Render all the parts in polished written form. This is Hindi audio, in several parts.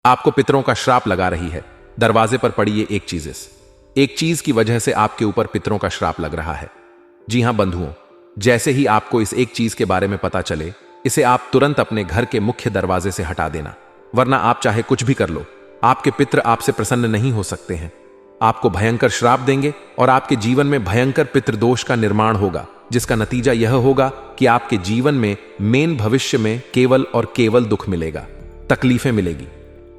आपको पितरों का श्राप लगा रही है। दरवाजे पर पड़ी ये एक चीज की वजह से आपके ऊपर पितरों का श्राप लग रहा है। जी हां बंधुओं, जैसे ही आपको इस एक चीज के बारे में पता चले, इसे आप तुरंत अपने घर के मुख्य दरवाजे से हटा देना, वरना आप चाहे कुछ भी कर लो, आपके पितर आपसे प्रसन्न नहीं हो सकते हैं। आपको भयंकर श्राप देंगे और आपके जीवन में भयंकर पितृदोष का निर्माण होगा, जिसका नतीजा यह होगा कि आपके जीवन में भविष्य में केवल और केवल दुख मिलेगा, तकलीफें मिलेगी।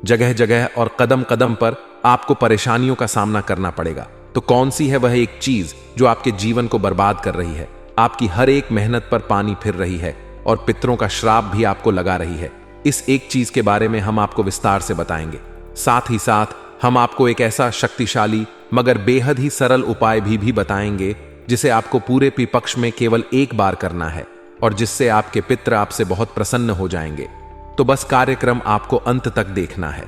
जगह जगह और कदम कदम पर आपको परेशानियों का सामना करना पड़ेगा। तो कौन सी है वह एक चीज जो आपके जीवन को बर्बाद कर रही है, आपकी हर एक मेहनत पर पानी फिर रही है और पितरों का श्राप भी आपको लगा रही है? इस एक चीज के बारे में हम आपको विस्तार से बताएंगे। साथ ही साथ हम आपको एक ऐसा शक्तिशाली मगर बेहद ही सरल उपाय भी बताएंगे, जिसे आपको पूरे विपक्ष में केवल एक बार करना है और जिससे आपके पितर आपसे बहुत प्रसन्न हो जाएंगे। तो बस कार्यक्रम आपको अंत तक देखना है,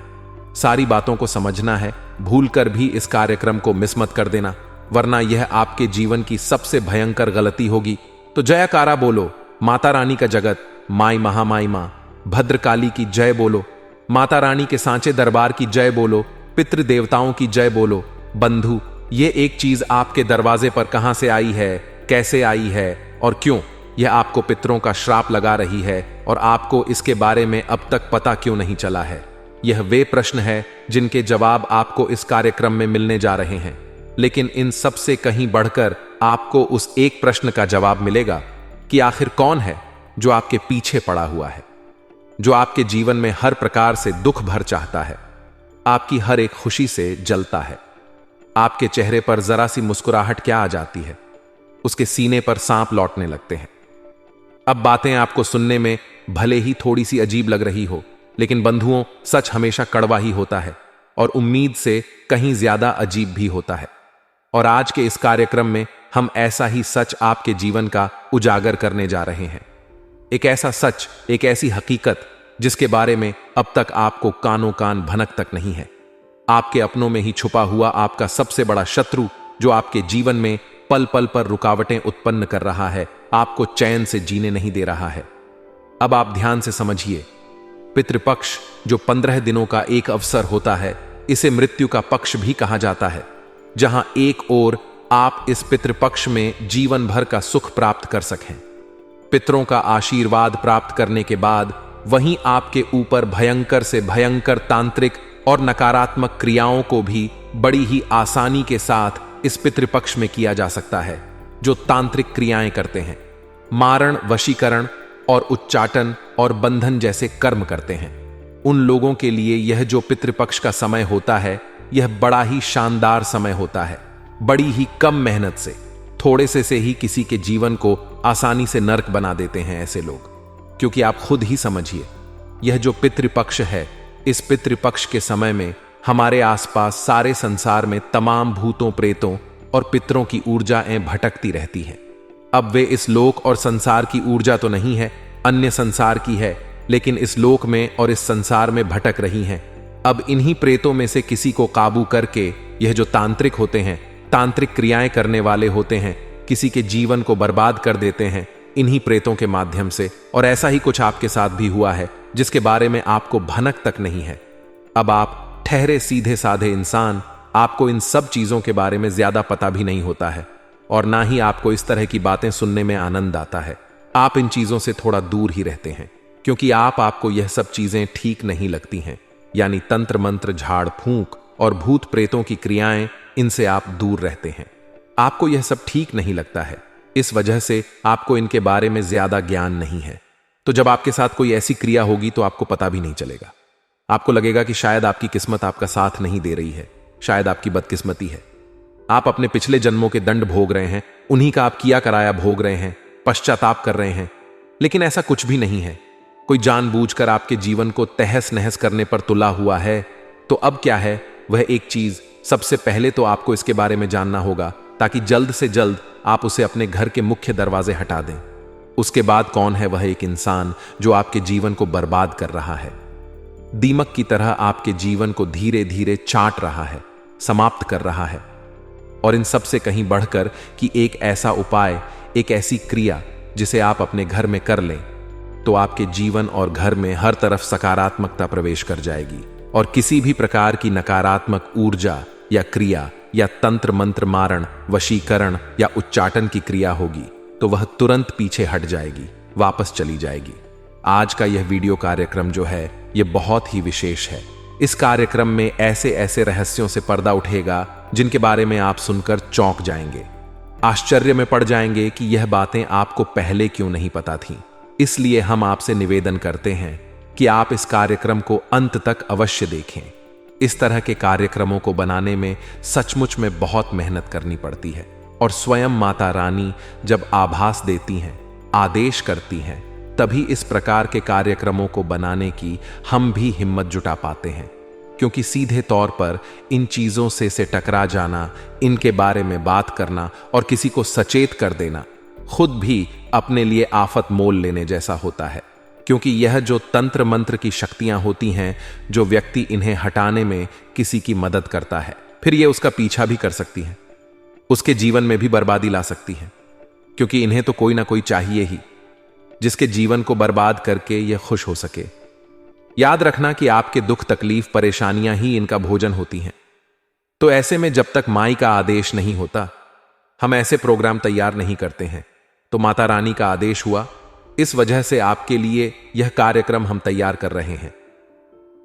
सारी बातों को समझना है, भूलकर भी इस कार्यक्रम को मिस मत कर देना, वरना यह आपके जीवन की सबसे भयंकर गलती होगी। तो जयकारा बोलो, माता रानी का जगत, माई महामाई मां भद्रकाली की जय बोलो, माता रानी के सांचे दरबार की जय बोलो, पितृ देवताओं की जय बोलो। बंधु, ये एक चीज आपके दरवाजे पर कहां से आई है, कैसे आई है और क्यों यह आपको पितरों का श्राप लगा रही है, और आपको इसके बारे में अब तक पता क्यों नहीं चला है? यह वे प्रश्न है जिनके जवाब आपको इस कार्यक्रम में मिलने जा रहे हैं। लेकिन इन सब से कहीं बढ़कर आपको उस एक प्रश्न का जवाब मिलेगा कि आखिर कौन है जो आपके पीछे पड़ा हुआ है, जो आपके जीवन में हर प्रकार से दुख भर चाहता है, आपकी हर एक खुशी से जलता है। आपके चेहरे पर जरा सी मुस्कुराहट क्या आ जाती है, उसके सीने पर सांप लौटने लगते हैं। अब बातें आपको सुनने में भले ही थोड़ी सी अजीब लग रही हो, लेकिन बंधुओं, सच हमेशा कड़वा ही होता है और उम्मीद से कहीं ज्यादा अजीब भी होता है। और आज के इस कार्यक्रम में हम ऐसा ही सच आपके जीवन का उजागर करने जा रहे हैं। एक ऐसा सच, एक ऐसी हकीकत जिसके बारे में अब तक आपको कानों कान भनक तक नहीं है। आपके अपनों में ही छुपा हुआ आपका सबसे बड़ा शत्रु, जो आपके जीवन में पल पल पर रुकावटें उत्पन्न कर रहा है, आपको चैन से जीने नहीं दे रहा है। अब आप ध्यान से समझिए, पितृपक्ष जो 15 दिनों का एक अवसर होता है, इसे मृत्यु का पक्ष भी कहा जाता है, जहां एक ओर आप इस पितृपक्ष में जीवन भर का सुख प्राप्त कर सकें, पितरों का आशीर्वाद प्राप्त करने के बाद वहीं आपके ऊपर भयंकर से भयंकर तांत्रिक और नकारात्मक क्रियाओं को भी बड़ी ही आसानी के साथ इस पितृपक्ष में किया जा सकता है। जो तांत्रिक क्रियाएं करते हैं, मारण, वशीकरण और उच्चाटन और बंधन जैसे कर्म करते हैं, उन लोगों के लिए यह जो पितृपक्ष का समय होता है, यह बड़ा ही शानदार समय होता है। बड़ी ही कम मेहनत से, थोड़े से ही किसी के जीवन को आसानी से नर्क बना देते हैं ऐसे लोग। क्योंकि आप खुद ही समझिए, यह जो पितृपक्ष है, इस पितृपक्ष के समय में हमारे आसपास सारे संसार में तमाम भूतों, प्रेतों और पितरों की ऊर्जाएं भटकती रहती हैं। अब वे इस लोक और संसार की ऊर्जा तो नहीं है, अन्य संसार की है, लेकिन इस लोक में और इस संसार में भटक रही हैं। अब इन्हीं प्रेतों में से किसी को काबू करके यह जो तांत्रिक होते हैं, तांत्रिक क्रियाएं करने वाले होते हैं, किसी के जीवन को बर्बाद कर देते हैं इन्हीं प्रेतों के माध्यम से। और ऐसा ही कुछ आपके साथ भी हुआ है, जिसके बारे में आपको भनक तक नहीं है। अब आप ठहरे सीधे साधे इंसान, आपको इन सब चीजों के बारे में ज्यादा पता भी नहीं होता है और ना ही आपको इस तरह की बातें सुनने में आनंद आता है। आप इन चीजों से थोड़ा दूर ही रहते हैं, क्योंकि आपको यह सब चीजें ठीक नहीं लगती हैं, यानी तंत्र मंत्र, झाड़ फूंक और भूत प्रेतों की क्रियाएं, इनसे आप दूर रहते हैं। आपको यह सब ठीक नहीं लगता है, इस वजह से आपको इनके बारे में ज्यादा ज्ञान नहीं है। तो जब आपके साथ कोई ऐसी क्रिया होगी तो आपको पता भी नहीं चलेगा। आपको लगेगा कि शायद आपकी किस्मत आपका साथ नहीं दे रही है, शायद आपकी बदकिस्मती है। आप अपने पिछले जन्मों के दंड भोग रहे हैं, उन्हीं का आप किया कराया भोग रहे हैं, पश्चाताप कर रहे हैं। लेकिन ऐसा कुछ भी नहीं है। कोई जानबूझकर आपके जीवन को तहस नहस करने पर तुला हुआ है। तो अब क्या है वह एक चीज? सबसे पहले तो आपको इसके बारे में जानना होगा, ताकि जल्द से जल्द आप उसे अपने घर के मुख्य दरवाजे हटा दें। उसके बाद कौन है वह एक इंसान जो आपके जीवन को बर्बाद कर रहा है, दीमक की तरह आपके जीवन को धीरे धीरे चाट रहा है, समाप्त कर रहा है। और इन सब से कहीं बढ़कर कि एक ऐसा उपाय, एक ऐसी क्रिया जिसे आप अपने घर में कर लें, तो आपके जीवन और घर में हर तरफ सकारात्मकता प्रवेश कर जाएगी। और किसी भी प्रकार की नकारात्मक ऊर्जा या क्रिया या तंत्र मंत्र मारण, वशीकरण या उच्चाटन की क्रिया होगी तो वह तुरंत पीछे हट जाएगी, वापस चली जाएगी। आज का यह वीडियो कार्यक्रम जो है यह बहुत ही विशेष है। इस कार्यक्रम में ऐसे ऐसे रहस्यों से पर्दा उठेगा जिनके बारे में आप सुनकर चौंक जाएंगे, आश्चर्य में पड़ जाएंगे कि यह बातें आपको पहले क्यों नहीं पता थीं। इसलिए हम आपसे निवेदन करते हैं कि आप इस कार्यक्रम को अंत तक अवश्य देखें। इस तरह के कार्यक्रमों को बनाने में सचमुच में बहुत मेहनत करनी पड़ती है और स्वयं माता रानी जब आभास देती हैं, आदेश करती हैं, तभी इस प्रकार के कार्यक्रमों को बनाने की हम भी हिम्मत जुटा पाते हैं। क्योंकि सीधे तौर पर इन चीजों से टकरा जाना, इनके बारे में बात करना और किसी को सचेत कर देना खुद भी अपने लिए आफत मोल लेने जैसा होता है। क्योंकि यह जो तंत्र मंत्र की शक्तियां होती हैं, जो व्यक्ति इन्हें हटाने में किसी की मदद करता है, फिर यह उसका पीछा भी कर सकती हैं, उसके जीवन में भी बर्बादी ला सकती हैं। क्योंकि इन्हें तो कोई ना कोई चाहिए ही जिसके जीवन को बर्बाद करके यह खुश हो सके। याद रखना कि आपके दुख, तकलीफ, परेशानियां ही इनका भोजन होती हैं। तो ऐसे में जब तक माई का आदेश नहीं होता, हम ऐसे प्रोग्राम तैयार नहीं करते हैं। तो माता रानी का आदेश हुआ, इस वजह से आपके लिए यह कार्यक्रम हम तैयार कर रहे हैं।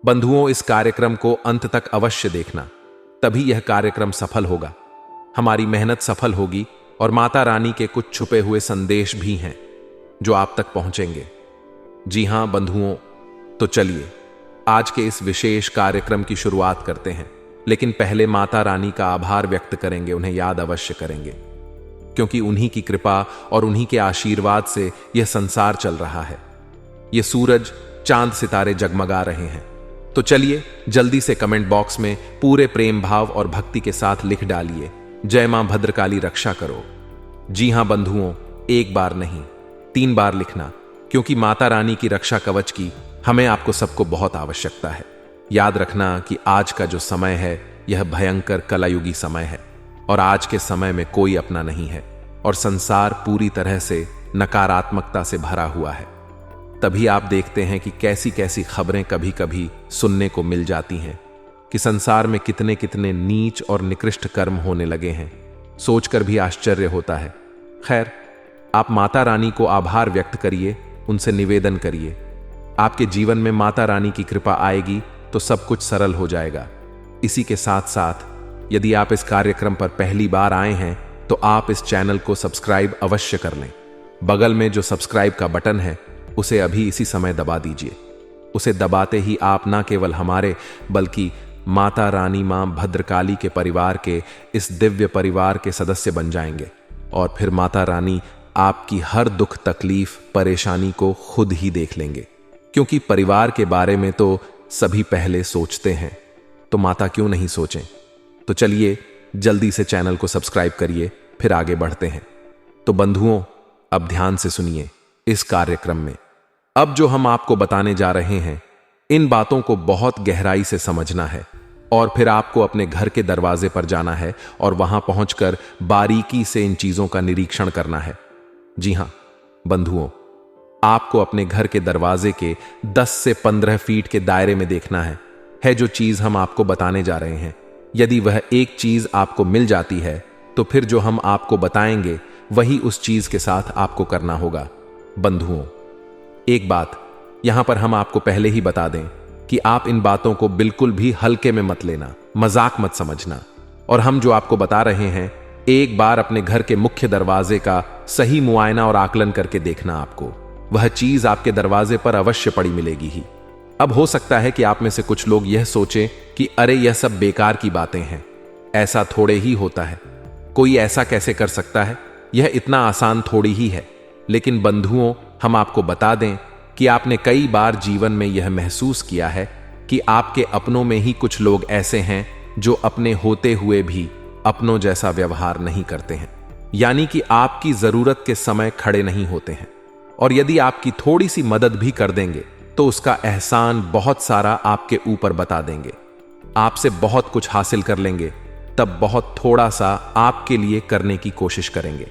बंधुओं, इस कार्यक्रम को अंत तक अवश्य देखना, तभी यह कार्यक्रम सफल होगा, हमारी मेहनत सफल होगी और माता रानी के कुछ छुपे हुए संदेश भी हैं जो आप तक पहुंचेंगे। जी हां बंधुओं, तो चलिए आज के इस विशेष कार्यक्रम की शुरुआत करते हैं। लेकिन पहले माता रानी का आभार व्यक्त करेंगे, उन्हें याद अवश्य करेंगे, क्योंकि उन्हीं की कृपा और उन्हीं के आशीर्वाद से यह संसार चल रहा है। यह सूरज, चांद, सितारे जगमगा रहे हैं। तो चलिए जल्दी से कमेंट बॉक्स में पूरे प्रेम भाव और भक्ति के साथ लिख डालिए, जय मां भद्रकाली रक्षा करो। जी हां बंधुओं, एक बार नहीं 3 बार लिखना, क्योंकि माता रानी की रक्षा कवच की हमें आपको सबको बहुत आवश्यकता है। याद रखना कि आज का जो समय है यह भयंकर कलयुगी समय है और आज के समय में कोई अपना नहीं है और संसार पूरी तरह से नकारात्मकता से भरा हुआ है। तभी आप देखते हैं कि कैसी कैसी खबरें कभी कभी सुनने को मिल जाती हैं कि संसार में कितने कितने नीच और निकृष्ट कर्म होने लगे हैं। सोचकर भी आश्चर्य होता है। खैर, आप माता रानी को आभार व्यक्त करिए, उनसे निवेदन करिए। आपके जीवन में माता रानी की कृपा आएगी तो सब कुछ सरल हो जाएगा। इसी के साथ साथ यदि आप इस कार्यक्रम पर पहली बार आए हैं तो आप इस चैनल को सब्सक्राइब अवश्य कर लें। बगल में जो सब्सक्राइब का बटन है उसे अभी इसी समय दबा दीजिए। उसे दबाते ही आप ना केवल हमारे बल्कि माता रानी मां भद्रकाली के परिवार के इस दिव्य परिवार के सदस्य बन जाएंगे और फिर माता रानी आपकी हर दुख, तकलीफ, परेशानी को खुद ही देख लेंगे। क्योंकि परिवार के बारे में तो सभी पहले सोचते हैं, तो माता क्यों नहीं सोचें। तो चलिए जल्दी से चैनल को सब्सक्राइब करिए, फिर आगे बढ़ते हैं। तो बंधुओं, अब ध्यान से सुनिए। इस कार्यक्रम में अब जो हम आपको बताने जा रहे हैं, इन बातों को बहुत गहराई से समझना है और फिर आपको अपने घर के दरवाजे पर जाना है और वहां पहुंचकर बारीकी से इन चीजों का निरीक्षण करना है। जी हां बंधुओं, आपको अपने घर के दरवाजे के 10 से 15 फीट के दायरे में देखना है जो चीज हम आपको बताने जा रहे हैं। यदि वह एक चीज आपको मिल जाती है तो फिर जो हम आपको बताएंगे वही उस चीज के साथ आपको करना होगा। बंधुओं, एक बात यहां पर हम आपको पहले ही बता दें कि आप इन बातों को बिल्कुल भी हल्के में मत लेना, मजाक मत समझना। और हम जो आपको बता रहे हैं, एक बार अपने घर के मुख्य दरवाजे का सही मुआयना और आकलन करके देखना। आपको वह चीज आपके दरवाजे पर अवश्य पड़ी मिलेगी ही। अब हो सकता है कि आप में से कुछ लोग यह सोचें कि अरे यह सब बेकार की बातें हैं, ऐसा थोड़े ही होता है, कोई ऐसा कैसे कर सकता है, यह इतना आसान थोड़ी ही है। लेकिन बंधुओं, हम आपको बता दें कि आपने कई बार जीवन में यह महसूस किया है कि आपके अपनों में ही कुछ लोग ऐसे हैं जो अपने होते हुए भी अपनों जैसा व्यवहार नहीं करते हैं, यानी कि आपकी जरूरत के समय खड़े नहीं होते हैं। और यदि आपकी थोड़ी सी मदद भी कर देंगे तो उसका एहसान बहुत सारा आपके ऊपर बता देंगे, आपसे बहुत कुछ हासिल कर लेंगे, तब बहुत थोड़ा सा आपके लिए करने की कोशिश करेंगे।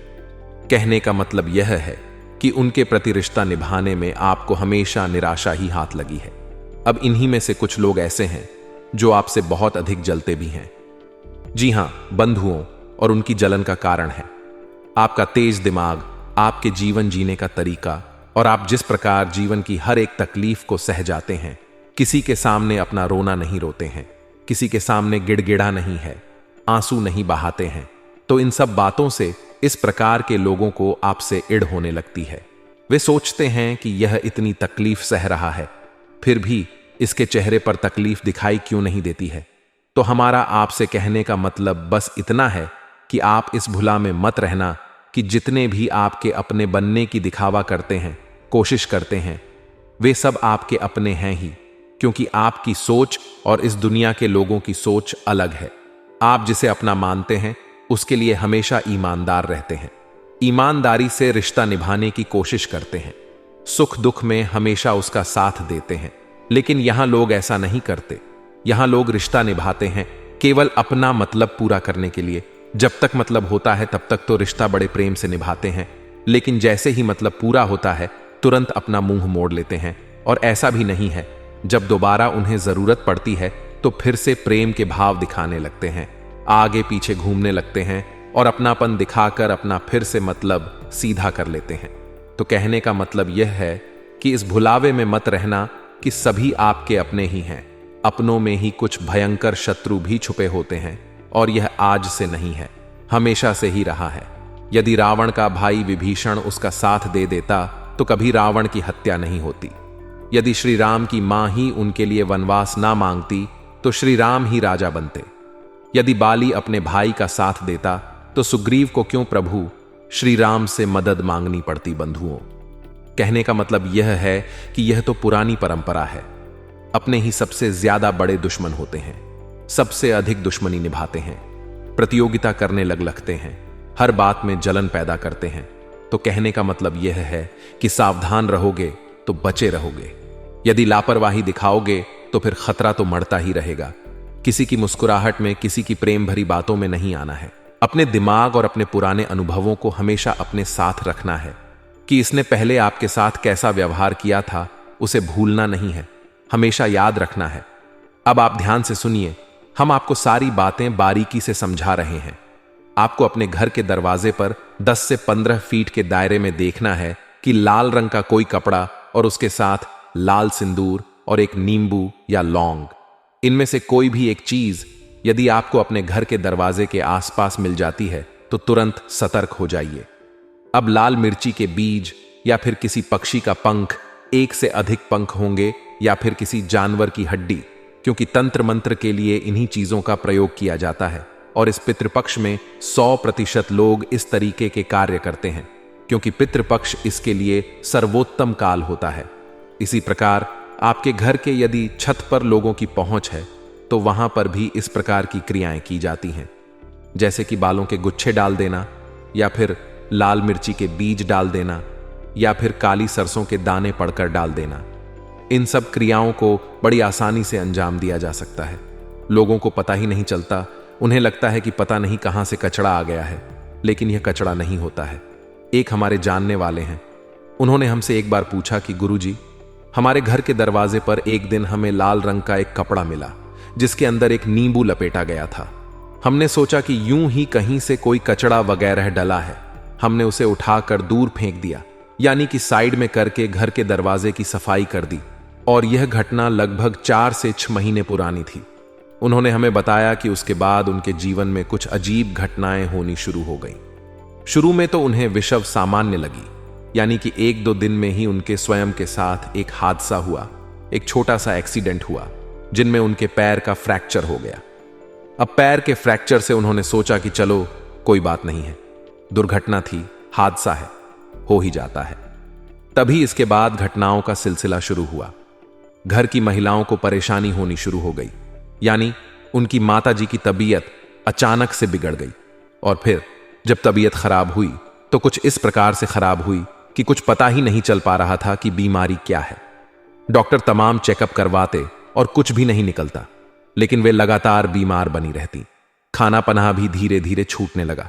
कहने का मतलब यह है कि उनके प्रति रिश्ता निभाने में आपको हमेशा निराशा ही हाथ लगी है। अब इन्हीं में से कुछ लोग ऐसे हैं जो आपसे बहुत अधिक जलते भी हैं। जी हां, बंधुओं और उनकी जलन का कारण है आपका तेज दिमाग, आपके जीवन जीने का तरीका और आप जिस प्रकार जीवन की हर एक तकलीफ को सह जाते हैं। किसी के सामने अपना रोना नहीं रोते हैं, किसी के सामने गिड़गिड़ा नहीं है, आंसू नहीं बहाते हैं। तो इन सब बातों से इस प्रकार के लोगों को आपसे इड़ होने लगती है। वे सोचते हैं कि यह इतनी तकलीफ सह रहा है, फिर भी इसके चेहरे पर तकलीफ दिखाई क्यों नहीं देती है। तो हमारा आपसे कहने का मतलब बस इतना है कि आप इस भुला में मत रहना कि जितने भी आपके अपने बनने की दिखावा करते हैं, कोशिश करते हैं, वे सब आपके अपने हैं ही, क्योंकि आपकी सोच और इस दुनिया के लोगों की सोच अलग है। आप जिसे अपना मानते हैं उसके लिए हमेशा ईमानदार रहते हैं, ईमानदारी से रिश्ता निभाने की कोशिश करते हैं, सुख दुख में हमेशा उसका साथ देते हैं। लेकिन यहां लोग ऐसा नहीं करते। यहां लोग रिश्ता निभाते हैं केवल अपना मतलब पूरा करने के लिए। जब तक मतलब होता है तब तक तो रिश्ता बड़े प्रेम से निभाते हैं, लेकिन जैसे ही मतलब पूरा होता है तुरंत अपना मुंह मोड़ लेते हैं। और ऐसा भी नहीं है, जब दोबारा उन्हें जरूरत पड़ती है तो फिर से प्रेम के भाव दिखाने लगते हैं, आगे पीछे घूमने लगते हैं और अपनापन दिखाकर अपना फिर से मतलब सीधा कर लेते हैं। तो कहने का मतलब यह है कि इस भुलावे में मत रहना कि सभी आपके अपने ही हैं। अपनों में ही कुछ भयंकर शत्रु भी छुपे होते हैं और यह आज से नहीं है, हमेशा से ही रहा है। यदि रावण का भाई विभीषण उसका साथ दे देता तो कभी रावण की हत्या नहीं होती। यदि श्री राम की मां ही उनके लिए वनवास ना मांगती तो श्री राम ही राजा बनते। यदि बाली अपने भाई का साथ देता तो सुग्रीव को क्यों प्रभु श्री राम से मदद मांगनी पड़ती। बंधुओं, कहने का मतलब यह है कि यह तो पुरानी परंपरा है। अपने ही सबसे ज्यादा बड़े दुश्मन होते हैं, सबसे अधिक दुश्मनी निभाते हैं, प्रतियोगिता करने लगते हैं, हर बात में जलन पैदा करते हैं। तो कहने का मतलब यह है कि सावधान रहोगे तो बचे रहोगे। यदि लापरवाही दिखाओगे तो फिर खतरा तो मरता ही रहेगा। किसी की मुस्कुराहट में, किसी की प्रेम भरी बातों में नहीं आना है। अपने दिमाग और अपने पुराने अनुभवों को हमेशा अपने साथ रखना है कि इसने पहले आपके साथ कैसा व्यवहार किया था, उसे भूलना नहीं है, हमेशा याद रखना है। अब आप ध्यान से सुनिए, हम आपको सारी बातें बारीकी से समझा रहे हैं। आपको अपने घर के दरवाजे पर 10 से 15 फीट के दायरे में देखना है कि लाल रंग का कोई कपड़ा और उसके साथ लाल सिंदूर और एक नींबू या लौंग, इनमें से कोई भी एक चीज यदि आपको अपने घर के दरवाजे के आसपास मिल जाती है तो तुरंत सतर्क हो जाइए। अब लाल मिर्ची के बीज या फिर किसी पक्षी का पंख, एक से अधिक पंख होंगे या फिर किसी जानवर की हड्डी, क्योंकि तंत्र मंत्र के लिए इन्हीं चीजों का प्रयोग किया जाता है। और इस पितृपक्ष में 100% लोग इस तरीके के कार्य करते हैं, क्योंकि पितृपक्ष इसके लिए सर्वोत्तम काल होता है। इसी प्रकार आपके घर के यदि छत पर लोगों की पहुंच है तो वहां पर भी इस प्रकार की क्रियाएं की जाती हैं, जैसे कि बालों के गुच्छे डाल देना या फिर लाल मिर्ची के बीज डाल देना या फिर काली सरसों के दाने पड़कर डाल देना। इन सब क्रियाओं को बड़ी आसानी से अंजाम दिया जा सकता है। लोगों को पता ही नहीं चलता, उन्हें लगता है कि पता नहीं कहां से कचड़ा आ गया है, लेकिन यह कचड़ा नहीं होता है। एक हमारे जानने वाले हैं, उन्होंने हमसे एक बार पूछा कि गुरुजी, हमारे घर के दरवाजे पर एक दिन हमें लाल रंग का एक कपड़ा मिला जिसके अंदर एक नींबू लपेटा गया था। हमने सोचा कि यूं ही कहीं से कोई कचड़ा वगैरह डला है। हमने उसे उठाकर दूर फेंक दिया, यानी कि साइड में करके घर के दरवाजे की सफाई कर दी। और यह घटना लगभग 4 से 6 महीने पुरानी थी। उन्होंने हमें बताया कि उसके बाद उनके जीवन में कुछ अजीब घटनाएं होनी शुरू हो गई। शुरू में तो उन्हें विषव सामान्य लगी, यानी कि 1-2 दिन में ही उनके स्वयं के साथ एक हादसा हुआ, एक छोटा सा एक्सीडेंट हुआ जिनमें उनके पैर का फ्रैक्चर हो गया। अब पैर के फ्रैक्चर से उन्होंने सोचा कि चलो कोई बात नहीं है, दुर्घटना थी, हादसा है, हो ही जाता है। तभी इसके बाद घटनाओं का सिलसिला शुरू हुआ। घर की महिलाओं को परेशानी होनी शुरू हो गई, यानी उनकी माताजी की तबीयत अचानक से बिगड़ गई। और फिर जब तबीयत खराब हुई तो कुछ इस प्रकार से खराब हुई कि कुछ पता ही नहीं चल पा रहा था कि बीमारी क्या है। डॉक्टर तमाम चेकअप करवाते और कुछ भी नहीं निकलता, लेकिन वे लगातार बीमार बनी रहती। खाना पनाह भी धीरे धीरे छूटने लगा।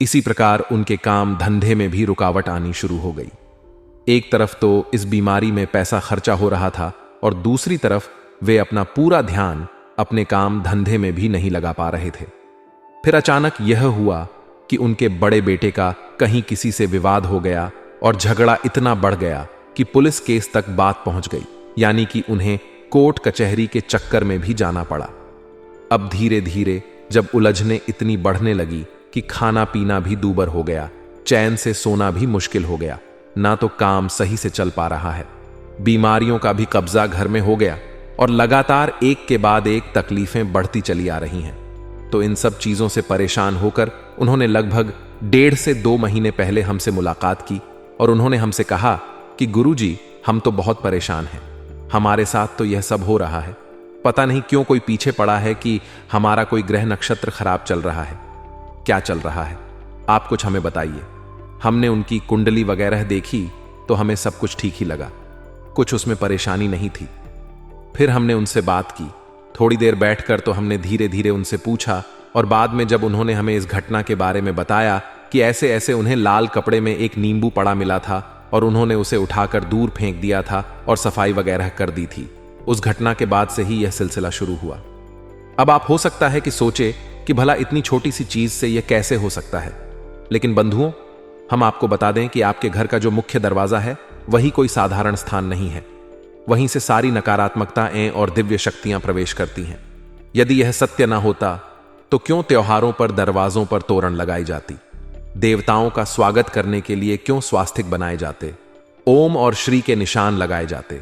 इसी प्रकार उनके काम धंधे में भी रुकावट आनी शुरू हो गई। एक तरफ तो इस बीमारी में पैसा खर्चा हो रहा था और दूसरी तरफ वे अपना पूरा ध्यान अपने काम धंधे में भी नहीं लगा पा रहे थे। फिर अचानक यह हुआ कि उनके बड़े बेटे का कहीं किसी से विवाद हो गया और झगड़ा इतना बढ़ गया कि पुलिस केस तक बात पहुंच गई, यानी कि उन्हें कोर्ट कचहरी के चक्कर में भी जाना पड़ा। अब धीरे धीरे जब उलझने इतनी बढ़ने लगी कि खाना पीना भी दूभर हो गया, चैन से सोना भी मुश्किल हो गया, ना तो काम सही से चल पा रहा है, बीमारियों का भी कब्जा घर में हो गया और लगातार एक के बाद एक तकलीफें बढ़ती चली आ रही हैं। तो इन सब चीजों से परेशान होकर उन्होंने लगभग 1.5 से 2 महीने पहले हमसे मुलाकात की और उन्होंने हमसे कहा कि गुरुजी, हम तो बहुत परेशान हैं, हमारे साथ तो यह सब हो रहा है, पता नहीं क्यों कोई पीछे पड़ा है कि हमारा कोई ग्रह नक्षत्र खराब चल रहा है, क्या चल रहा है, आप कुछ हमें बताइए। हमने उनकी कुंडली वगैरह देखी तो हमें सब कुछ ठीक ही लगा, कुछ उसमें परेशानी नहीं थी। फिर हमने उनसे बात की, थोड़ी देर बैठकर तो हमने धीरे धीरे उनसे पूछा और बाद में जब उन्होंने हमें इस घटना के बारे में बताया कि ऐसे ऐसे उन्हें लाल कपड़े में एक नींबू पड़ा मिला था और उन्होंने उसे उठाकर दूर फेंक दिया था और सफाई वगैरह कर दी थी, उस घटना के बाद से ही यह सिलसिला शुरू हुआ। अब आप हो सकता है कि सोचे कि भला इतनी छोटी सी चीज से यह कैसे हो सकता है, लेकिन बंधुओं, हम आपको बता दें कि आपके घर का जो मुख्य दरवाजा है वही कोई साधारण स्थान नहीं है, वहीं से सारी नकारात्मकताएं और दिव्य शक्तियां प्रवेश करती हैं। यदि यह सत्य ना होता तो क्यों त्योहारों पर दरवाजों पर तोरण लगाई जाती, देवताओं का स्वागत करने के लिए क्यों स्वास्तिक बनाए जाते, ओम और श्री के निशान लगाए जाते,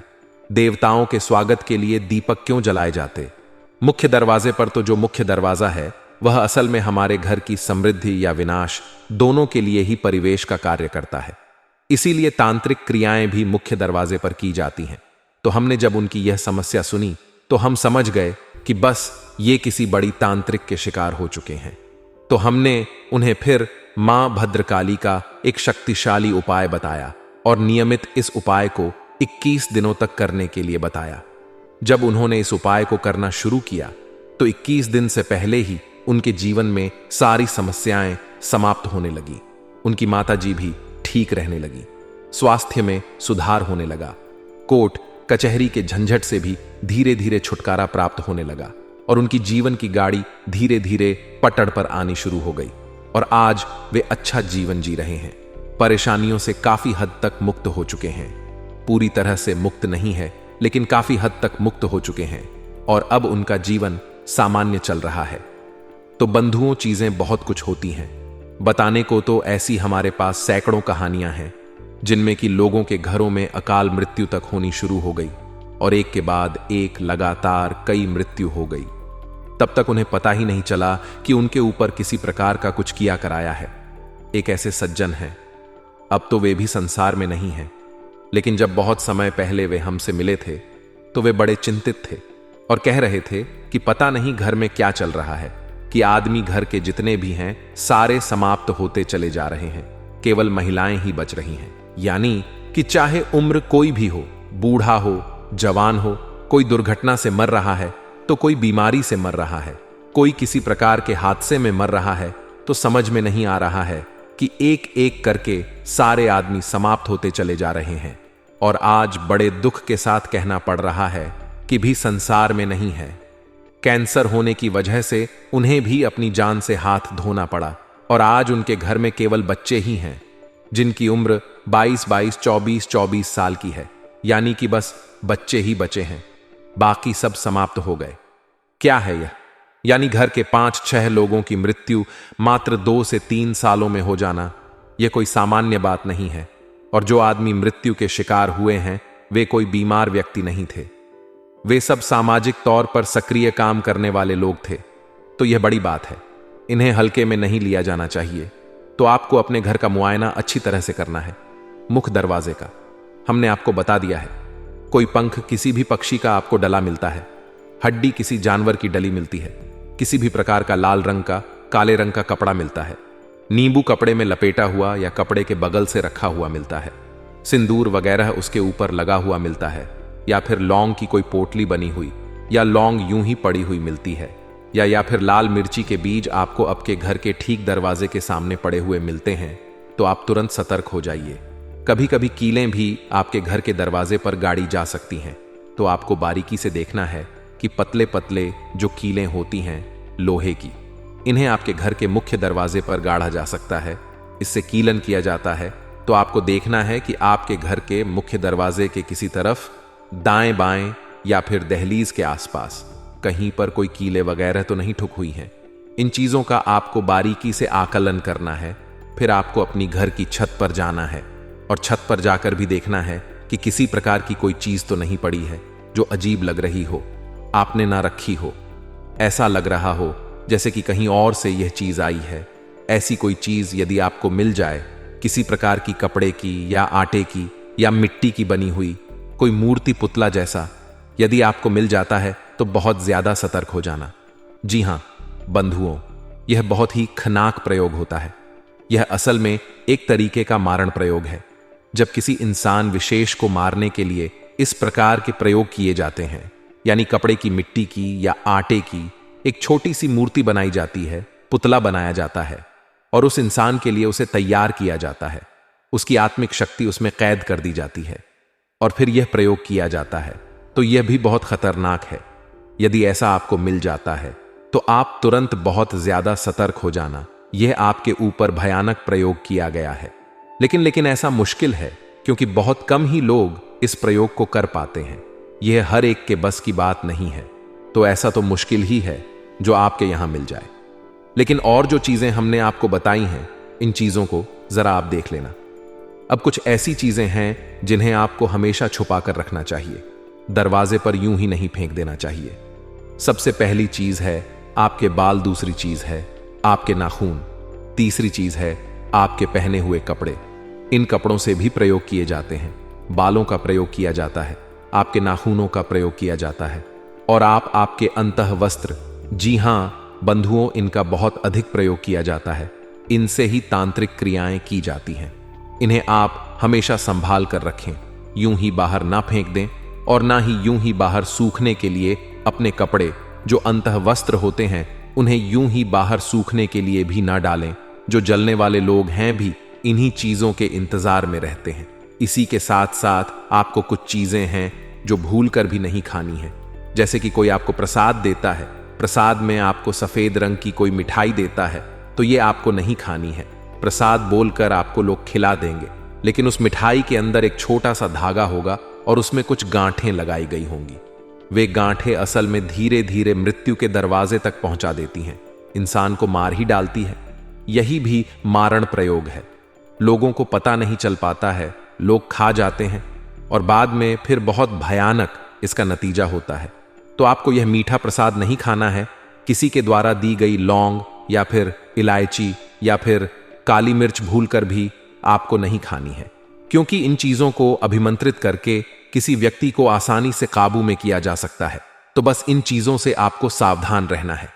देवताओं के स्वागत के लिए दीपक क्यों जलाए जाते। मुख्य दरवाजे पर तो जो मुख्य दरवाजा है वह असल में हमारे घर की समृद्धि या विनाश दोनों के लिए ही परिवेश का कार्य करता है, इसीलिए तांत्रिक क्रियाएं भी मुख्य दरवाजे पर की जाती हैं। तो हमने जब उनकी यह समस्या सुनी तो हम समझ गए कि बस ये किसी बड़ी तांत्रिक के शिकार हो चुके हैं। तो हमने उन्हें फिर मां भद्रकाली का एक शक्तिशाली उपाय बताया और नियमित इस उपाय को 21 दिनों तक करने के लिए बताया। जब उन्होंने इस उपाय को करना शुरू किया तो 21 दिन से पहले ही उनके जीवन में सारी समस्याएं समाप्त होने लगी, उनकी माताजी भी ठीक रहने लगी, स्वास्थ्य में सुधार होने लगा, कोर्ट कचहरी के झंझट से भी धीरे धीरे छुटकारा प्राप्त होने लगा और उनकी जीवन की गाड़ी धीरे धीरे पटड़ पर आनी शुरू हो गई और आज वे अच्छा जीवन जी रहे हैं, परेशानियों से काफी हद तक मुक्त हो चुके हैं। पूरी तरह से मुक्त नहीं है लेकिन काफी हद तक मुक्त हो चुके हैं और अब उनका जीवन सामान्य चल रहा है। तो बंधुओं, चीजें बहुत कुछ होती हैं, बताने को तो ऐसी हमारे पास सैकड़ों कहानियां हैं जिनमें कि लोगों के घरों में अकाल मृत्यु तक होनी शुरू हो गई और एक के बाद एक लगातार कई मृत्यु हो गई। तब तक उन्हें पता ही नहीं चला कि उनके ऊपर किसी प्रकार का कुछ किया कराया है। एक ऐसे सज्जन हैं, अब तो वे भी संसार में नहीं हैं, लेकिन जब बहुत समय पहले वे हमसे मिले थे तो वे बड़े चिंतित थे और कह रहे थे कि पता नहीं घर में क्या चल रहा है कि आदमी घर के जितने भी हैं सारे समाप्त होते चले जा रहे हैं, केवल महिलाएं ही बच रही हैं। यानी कि चाहे उम्र कोई भी हो, बूढ़ा हो, जवान हो, कोई दुर्घटना से मर रहा है तो कोई बीमारी से मर रहा है, कोई किसी प्रकार के हादसे में मर रहा है, तो समझ में नहीं आ रहा है कि एक एक करके सारे आदमी समाप्त होते चले जा रहे हैं। और आज बड़े दुख के साथ कहना पड़ रहा है कि भी संसार में नहीं है। कैंसर होने की वजह से उन्हें भी अपनी जान से हाथ धोना पड़ा और आज उनके घर में केवल बच्चे ही हैं जिनकी उम्र 22-22, 24-24 साल की है, यानी कि बस बच्चे ही बचे हैं, बाकी सब समाप्त हो गए। क्या है यह? यानी घर के 5-6 लोगों की मृत्यु मात्र 2 से 3 सालों में हो जाना, यह कोई सामान्य बात नहीं है। और जो आदमी मृत्यु के शिकार हुए हैं वे कोई बीमार व्यक्ति नहीं थे, वे सब सामाजिक तौर पर सक्रिय काम करने वाले लोग थे। तो यह बड़ी बात है, इन्हें हल्के में नहीं लिया जाना चाहिए। तो आपको अपने घर का मुआयना अच्छी तरह से करना है। मुख्य दरवाजे का हमने आपको बता दिया है, कोई पंख किसी भी पक्षी का आपको डला मिलता है, हड्डी किसी जानवर की डली मिलती है, किसी भी प्रकार का लाल रंग का, काले रंग का कपड़ा मिलता है, नींबू कपड़े में लपेटा हुआ या कपड़े के बगल से रखा हुआ मिलता है, सिंदूर वगैरह उसके ऊपर लगा हुआ मिलता है, या फिर लौंग की कोई पोटली बनी हुई या लौंग यूं ही पड़ी हुई मिलती है, या फिर लाल मिर्ची के बीज आपको आपके घर के ठीक दरवाजे के सामने पड़े हुए मिलते हैं, तो आप तुरंत सतर्क हो जाइए। कभी कभी कीलें भी आपके घर के दरवाजे पर गाड़ी जा सकती हैं, तो आपको बारीकी से देखना है कि पतले पतले जो कीलें होती हैं लोहे की, इन्हें आपके घर के मुख्य दरवाजे पर गाड़ा जा सकता है। इससे कीलन किया जाता है। तो आपको देखना है कि आपके घर के मुख्य दरवाजे के किसी तरफ दाएं बाएं या फिर दहलीज के आसपास कहीं पर कोई कीले वगैरह तो नहीं ठुक हुई हैं। इन चीज़ों का आपको बारीकी से आकलन करना है। फिर आपको अपनी घर की छत पर जाना है और छत पर जाकर भी देखना है कि किसी प्रकार की कोई चीज़ तो नहीं पड़ी है जो अजीब लग रही हो, आपने ना रखी हो, ऐसा लग रहा हो जैसे कि कहीं और से यह चीज़ आई है। ऐसी कोई चीज़ यदि आपको मिल जाए, किसी प्रकार की कपड़े की या आटे की या मिट्टी की बनी हुई कोई मूर्ति पुतला जैसा यदि आपको मिल जाता है तो बहुत ज्यादा सतर्क हो जाना। जी हां बंधुओं, यह बहुत ही खतरनाक प्रयोग होता है। यह असल में एक तरीके का मारण प्रयोग है। जब किसी इंसान विशेष को मारने के लिए इस प्रकार के प्रयोग किए जाते हैं, यानी कपड़े की, मिट्टी की या आटे की एक छोटी सी मूर्ति बनाई जाती है, पुतला बनाया जाता है और उस इंसान के लिए उसे तैयार किया जाता है, उसकी आत्मिक शक्ति उसमें कैद कर दी जाती है और फिर यह प्रयोग किया जाता है, तो यह भी बहुत खतरनाक है। यदि ऐसा आपको मिल जाता है तो आप तुरंत बहुत ज्यादा सतर्क हो जाना। यह आपके ऊपर भयानक प्रयोग किया गया है। लेकिन ऐसा मुश्किल है क्योंकि बहुत कम ही लोग इस प्रयोग को कर पाते हैं। यह हर एक के बस की बात नहीं है, तो ऐसा तो मुश्किल ही है जो आपके यहां मिल जाए। लेकिन और जो चीजें हमने आपको बताई हैं, इन चीजों को जरा आप देख लेना। अब कुछ ऐसी चीजें हैं जिन्हें आपको हमेशा छुपा कर रखना चाहिए, दरवाजे पर यूं ही नहीं फेंक देना चाहिए। सबसे पहली चीज है आपके बाल, दूसरी चीज है आपके नाखून, तीसरी चीज है आपके पहने हुए कपड़े। इन कपड़ों से भी प्रयोग किए जाते हैं। बालों का प्रयोग किया जाता है, आपके नाखूनों का प्रयोग किया जाता है और आपके अंतः वस्त्र। जी हां बंधुओं, इनका बहुत अधिक प्रयोग किया जाता है। इनसे ही तांत्रिक क्रियाएं की जाती हैं। इन्हें आप हमेशा संभाल कर रखें, यूं ही बाहर ना फेंक दें और ना ही यूं ही बाहर सूखने के लिए अपने कपड़े जो अंतः वस्त्र होते हैं उन्हें यूं ही बाहर सूखने के लिए भी ना डालें। जो जलने वाले लोग हैं भी इन्हीं चीजों के इंतजार में रहते हैं। इसी के साथ साथ आपको कुछ चीजें हैं जो भूल कर भी नहीं खानी है। जैसे कि कोई आपको प्रसाद देता है, प्रसाद में आपको सफेद रंग की कोई मिठाई देता है, तो ये आपको नहीं खानी है। प्रसाद बोलकर आपको लोग खिला देंगे, लेकिन उस मिठाई के अंदर एक छोटा सा धागा होगा और उसमें कुछ गांठें लगाई गई होंगी। वे गांठें असल में धीरे धीरे मृत्यु के दरवाजे तक पहुंचा देती हैं, इंसान को मार ही डालती है। यही भी मारण प्रयोग है। लोगों को पता नहीं चल पाता है, लोग खा जाते हैं और बाद में फिर बहुत भयानक इसका नतीजा होता है। तो आपको यह मीठा प्रसाद नहीं खाना है। किसी के द्वारा दी गई लौंग या फिर इलायची या फिर काली मिर्च भूलकर भी आपको नहीं खानी है, क्योंकि इन चीजों को अभिमंत्रित करके किसी व्यक्ति को आसानी से काबू में किया जा सकता है। तो बस इन चीजों से आपको सावधान रहना है।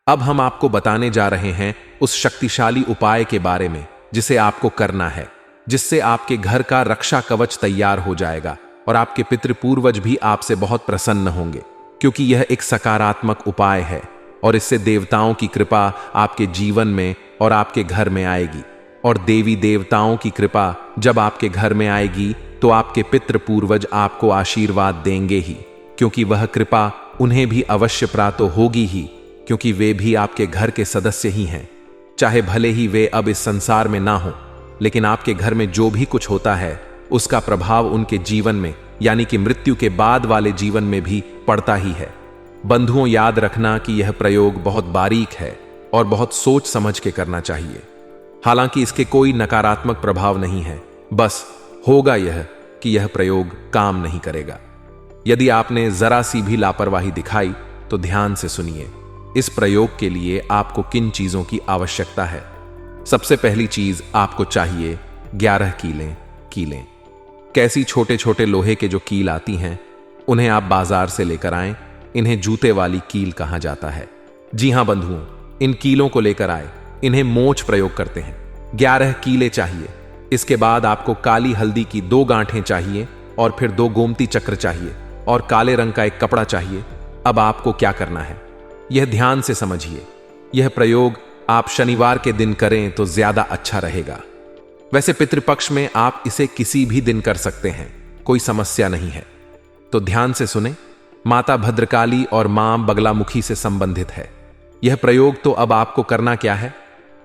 अब हम आपको बताने जा रहे हैं उस शक्तिशाली उपाय के बारे में जिसे आपको करना है, जिससे आपके घर का रक्षा कवच तैयार हो जाएगा और आपके पितृपूर्वज भी आपसे बहुत प्रसन्न होंगे, क्योंकि यह एक सकारात्मक उपाय है और इससे देवताओं की कृपा आपके जीवन में और आपके घर में आएगी। और देवी देवताओं की कृपा जब आपके घर में आएगी तो आपके पितृपूर्वज आपको आशीर्वाद देंगे ही, क्योंकि वह कृपा उन्हें भी अवश्य प्राप्त होगी ही, क्योंकि वे भी आपके घर के सदस्य ही हैं। चाहे भले ही वे अब इस संसार में ना हो, लेकिन आपके घर में जो भी कुछ होता है उसका प्रभाव उनके जीवन में यानी कि मृत्यु के बाद वाले जीवन में भी पड़ता ही है। बंधुओं, याद रखना कि यह प्रयोग बहुत बारीक है और बहुत सोच समझ के करना चाहिए। हालांकि इसके कोई नकारात्मक प्रभाव नहीं है, बस होगा यह कि यह प्रयोग काम नहीं करेगा। यदि आपने जरा सी भी लापरवाही दिखाई तो ध्यान से सुनिए। इस प्रयोग के लिए आपको किन चीजों की आवश्यकता है? सबसे पहली चीज आपको चाहिए 11 कीलें। कैसी छोटे छोटे लोहे के जो कील आती हैं उन्हें आप बाजार से लेकर आएं। इन्हें जूते वाली कील कहा जाता है। जी हां बंधुओं, इन कीलों को लेकर आए। इन्हें मोच प्रयोग करते हैं। 11 कीलें चाहिए। इसके बाद आपको काली हल्दी की 2 गांठें चाहिए और फिर 2 गोमती चक्र चाहिए और काले रंग का एक कपड़ा चाहिए। अब आपको क्या करना है यह ध्यान से समझिए। यह प्रयोग आप शनिवार के दिन करें तो ज्यादा अच्छा रहेगा। वैसे पितृपक्ष में आप इसे किसी भी दिन कर सकते हैं, कोई समस्या नहीं है। तो ध्यान से सुने। माता भद्रकाली और मां बगलामुखी से संबंधित है। यह प्रयोग तो अब आपको करना क्या है?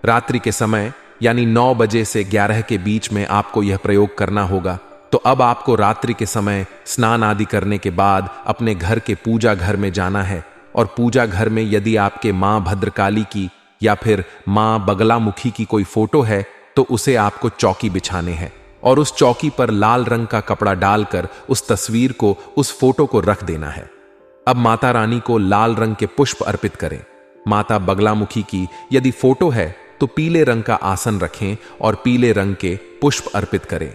रात्रि के समय यानी 9 बजे से 11 के बीच में आपको यह प्रयोग करना होगा। तो अब आपको रात्रि के समय स्नान आदि करने के बाद अपने घर के पूजा घर में जाना है और पूजा घर में यदि आपके मां भद्रकाली की या फिर मां बगलामुखी की कोई फोटो है तो उसे आपको चौकी बिछाने हैं और उस चौकी पर लाल रंग का कपड़ा डालकर उस तस्वीर को, उस फोटो को रख देना है। अब माता रानी को लाल रंग के पुष्प अर्पित करें। माता बगलामुखी की यदि फोटो है तो पीले रंग का आसन रखें और पीले रंग के पुष्प अर्पित करें।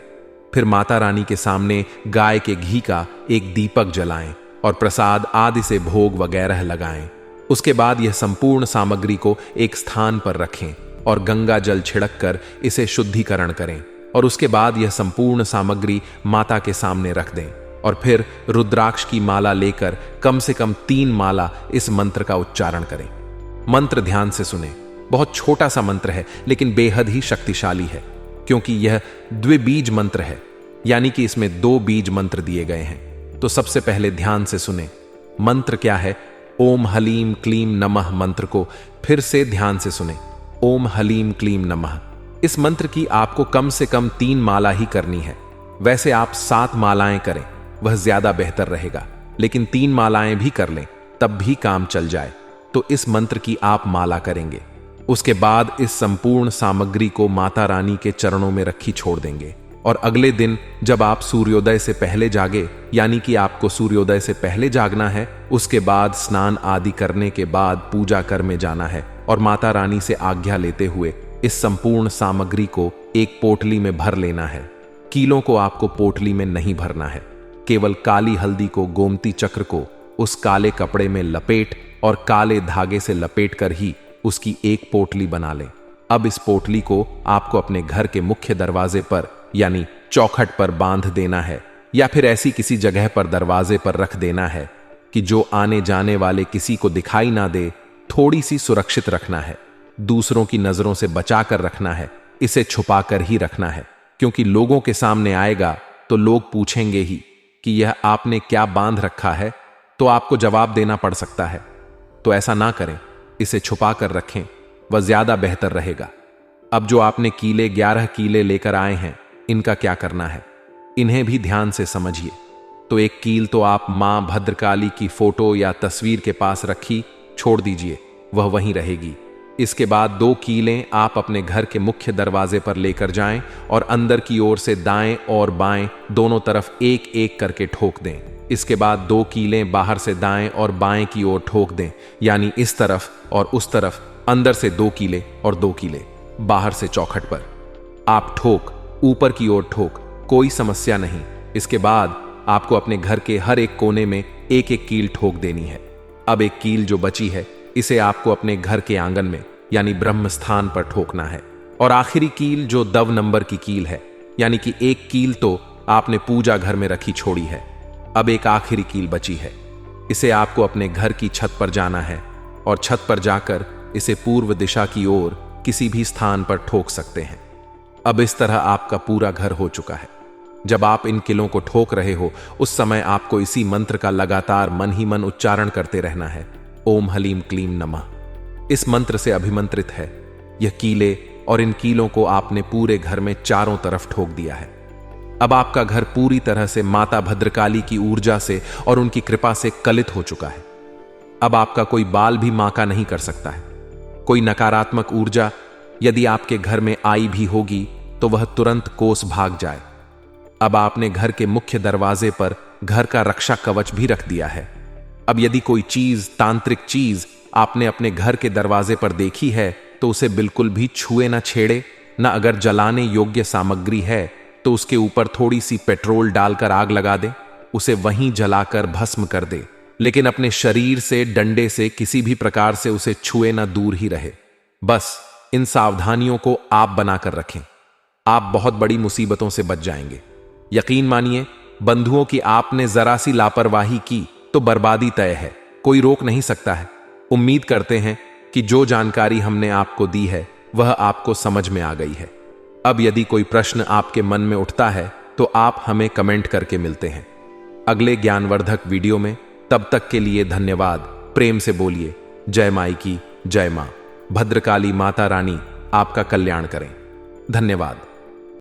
फिर माता रानी के सामने गाय के घी का एक दीपक जलाएं और प्रसाद आदि से भोग वगैरह लगाएं। उसके बाद यह संपूर्ण सामग्री को एक स्थान पर रखें और गंगा जल छिड़क कर इसे शुद्धिकरण करें और उसके बाद यह संपूर्ण सामग्री माता के सामने रख दें और फिर रुद्राक्ष की माला लेकर कम से कम 3 माला इस मंत्र का उच्चारण करें। मंत्र ध्यान से सुने। बहुत छोटा सा मंत्र है लेकिन बेहद ही शक्तिशाली है क्योंकि यह द्विबीज मंत्र है, यानी कि इसमें 2 बीज मंत्र दिए गए हैं। तो सबसे पहले ध्यान से सुने। मंत्र क्या है? ओम हलीम क्लीम नमः मंत्र को फिर से ध्यान से सुने। ओम हलीम क्लीम नमः। इस मंत्र की आपको कम से कम 3 माला ही करनी है। वैसे आप 7 मालाएं करें, वह ज्यादा बेहतर रहेगा, लेकिन 3 मालाएं भी कर लें तब भी काम चल जाए। तो इस मंत्र की आप माला करेंगे। उसके बाद इस संपूर्ण सामग्री को माता रानी के चरणों में रखी छोड़ देंगे और अगले दिन जब आप सूर्योदय से पहले जागे, यानी कि आपको सूर्योदय से पहले जागना है, उसके बाद स्नान आदि करने के बाद पूजा कर में जाना है और माता रानी से आज्ञा लेते हुए इस संपूर्ण सामग्री को एक पोटली में भर लेना है। कीलों को आपको पोटली में नहीं भरना है। केवल काली हल्दी को, गोमती चक्र को उस काले कपड़े में लपेट और काले धागे से लपेट कर ही उसकी एक पोटली बना लें। अब इस पोटली को आपको अपने घर के मुख्य दरवाजे पर यानी चौखट पर बांध देना है या फिर ऐसी किसी जगह पर दरवाजे पर रख देना है कि जो आने जाने वाले किसी को दिखाई ना दे। थोड़ी सी सुरक्षित रखना है, दूसरों की नजरों से बचाकर रखना है, इसे छुपा कर ही रखना है क्योंकि लोगों के सामने आएगा तो लोग पूछेंगे ही कि यह आपने क्या बांध रखा है, तो आपको जवाब देना पड़ सकता है। तो ऐसा ना करें, इसे छुपा कर रखें, वह ज्यादा बेहतर रहेगा। अब जो आपने कीले 11 कीले लेकर आए हैं, इनका क्या करना है, इन्हें भी ध्यान से समझिए। तो एक कील तो आप मां भद्रकाली की फोटो या तस्वीर के पास रखी छोड़ दीजिए, वह वहीं रहेगी। इसके बाद 2 कीलें आप अपने घर के मुख्य दरवाजे पर लेकर जाएं और अंदर की ओर से दाएं और बाएं दोनों तरफ एक एक करके ठोक दें। इसके बाद 2 कीलें बाहर से दाएं और बाएं की ओर ठोक दें, यानी इस तरफ और उस तरफ। अंदर से 2 कीले और 2 कीले बाहर से चौखट पर आप ठोक, ऊपर की ओर ठोक, कोई समस्या नहीं। इसके बाद आपको अपने घर के हर एक कोने में एक एक कील ठोक देनी है। अब एक कील जो बची है, इसे आपको अपने घर के आंगन में यानी ब्रह्म स्थान पर ठोकना है। और आखिरी कील जो 10 नंबर की कील है, यानी कि एक कील तो आपने पूजा घर में रखी छोड़ी है, अब एक आखिरी कील बची है। इसे आपको अपने घर की छत पर जाना है और छत पर जाकर इसे पूर्व दिशा की ओर किसी भी स्थान पर ठोक सकते हैं। अब इस तरह आपका पूरा घर हो चुका है। जब आप इन किलों को ठोक रहे हो, उस समय आपको इसी मंत्र का लगातार मन ही मन उच्चारण करते रहना है। ओम हलीम क्लीम नमः इस मंत्र से अभिमंत्रित है यह कीले, और इन कीलों को आपने पूरे घर में चारों तरफ ठोक दिया है। अब आपका घर पूरी तरह से माता भद्रकाली की ऊर्जा से और उनकी कृपा से कलित हो चुका है। अब आपका कोई बाल भी मां का नहीं कर सकता है। कोई नकारात्मक ऊर्जा यदि आपके घर में आई भी होगी तो वह तुरंत कोस भाग जाए। अब आपने घर के मुख्य दरवाजे पर घर का रक्षा कवच भी रख दिया है। अब यदि कोई चीज, तांत्रिक चीज आपने अपने घर के दरवाजे पर देखी है तो उसे बिल्कुल भी छुए ना छेड़े, ना अगर जलाने योग्य सामग्री है तो उसके ऊपर थोड़ी सी पेट्रोल डालकर आग लगा दे, उसे वहीं जलाकर भस्म कर दे, लेकिन अपने शरीर से, डंडे से, किसी भी प्रकार से उसे छुए ना, दूर ही रहे। बस इन सावधानियों को आप बनाकर रखें, आप बहुत बड़ी मुसीबतों से बच जाएंगे। यकीन मानिए बंधुओं की आपने जरा सी लापरवाही की तो बर्बादी तय है, कोई रोक नहीं सकता है। उम्मीद करते हैं कि जो जानकारी हमने आपको दी है वह आपको समझ में आ गई है। अब यदि कोई प्रश्न आपके मन में उठता है तो आप हमें कमेंट करके मिलते हैं। अगले ज्ञानवर्धक वीडियो में तब तक के लिए धन्यवाद। प्रेम से बोलिए जय माई की जय मां। भद्रकाली माता रानी आपका कल्याण करें। धन्यवाद।